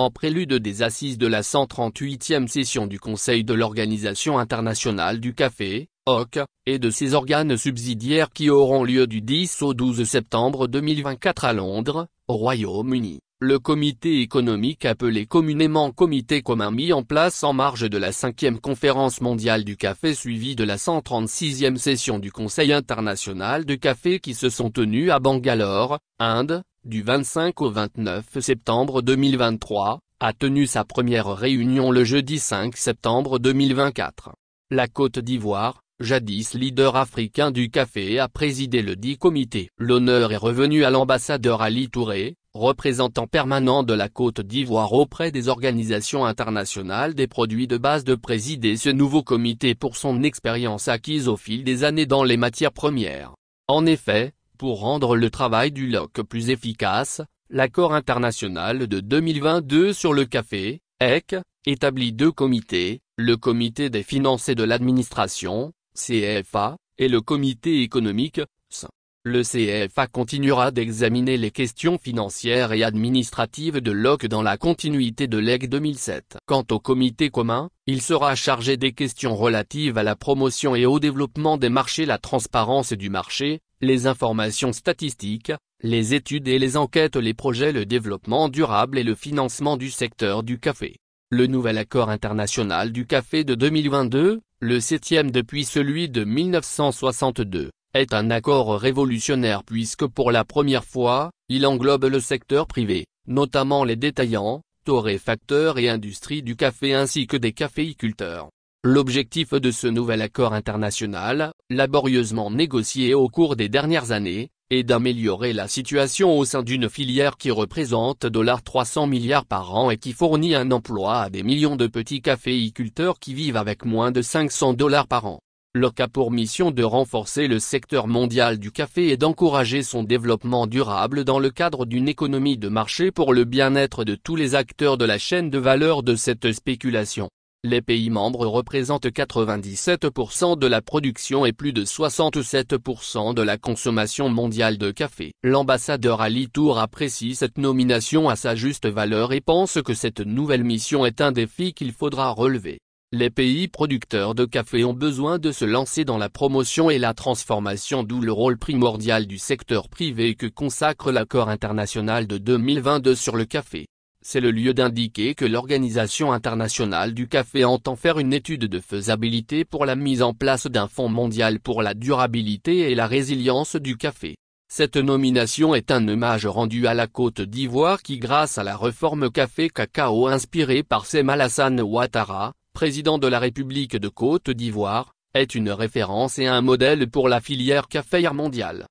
En prélude des assises de la 138e session du Conseil de l'Organisation internationale du café, OC, et de ses organes subsidiaires qui auront lieu du 10 au 12 septembre 2024 à Londres, au Royaume-Uni, le comité économique appelé communément Comité commun mis en place en marge de la 5e conférence mondiale du café suivie de la 136e session du Conseil international du café qui se sont tenues à Bangalore, Inde, du 25 au 29 septembre 2023, a tenu sa première réunion le jeudi 5 septembre 2024. La Côte d'Ivoire, jadis leader africain du café, a présidé le dit comité. L'honneur est revenu à l'ambassadeur Ali Touré, représentant permanent de la Côte d'Ivoire auprès des organisations internationales des produits de base, de présider ce nouveau comité pour son expérience acquise au fil des années dans les matières premières. En effet, pour rendre le travail du LOC plus efficace, l'accord international de 2022 sur le café, EC, établit 2 comités, le comité des finances et de l'administration, CFA, et le comité économique, CE. Le CFA continuera d'examiner les questions financières et administratives de l'OC dans la continuité de l'EC 2007. Quant au comité commun, il sera chargé des questions relatives à la promotion et au développement des marchés, la transparence du marché, les informations statistiques, les études et les enquêtes, les projets, le développement durable et le financement du secteur du café. Le nouvel accord international du café de 2022, le 7e depuis celui de 1962, est un accord révolutionnaire puisque pour la première fois, il englobe le secteur privé, notamment les détaillants, torréfacteurs et industries du café ainsi que des caféiculteurs. L'objectif de ce nouvel accord international, laborieusement négocié au cours des dernières années, est d'améliorer la situation au sein d'une filière qui représente 300 milliards par an et qui fournit un emploi à des millions de petits caféiculteurs qui vivent avec moins de $500 par an. L'OC a pour mission de renforcer le secteur mondial du café et d'encourager son développement durable dans le cadre d'une économie de marché pour le bien-être de tous les acteurs de la chaîne de valeur de cette spéculation. Les pays membres représentent 97% de la production et plus de 67% de la consommation mondiale de café. L'ambassadeur Ali Tour apprécie cette nomination à sa juste valeur et pense que cette nouvelle mission est un défi qu'il faudra relever. Les pays producteurs de café ont besoin de se lancer dans la promotion et la transformation, d'où le rôle primordial du secteur privé que consacre l'accord international de 2022 sur le café. C'est le lieu d'indiquer que l'Organisation internationale du café entend faire une étude de faisabilité pour la mise en place d'un fonds mondial pour la durabilité et la résilience du café. Cette nomination est un hommage rendu à la Côte d'Ivoire qui, grâce à la réforme café-cacao inspirée par Sem Alassane Ouattara, président de la République de Côte d'Ivoire, est une référence et un modèle pour la filière caféière mondiale.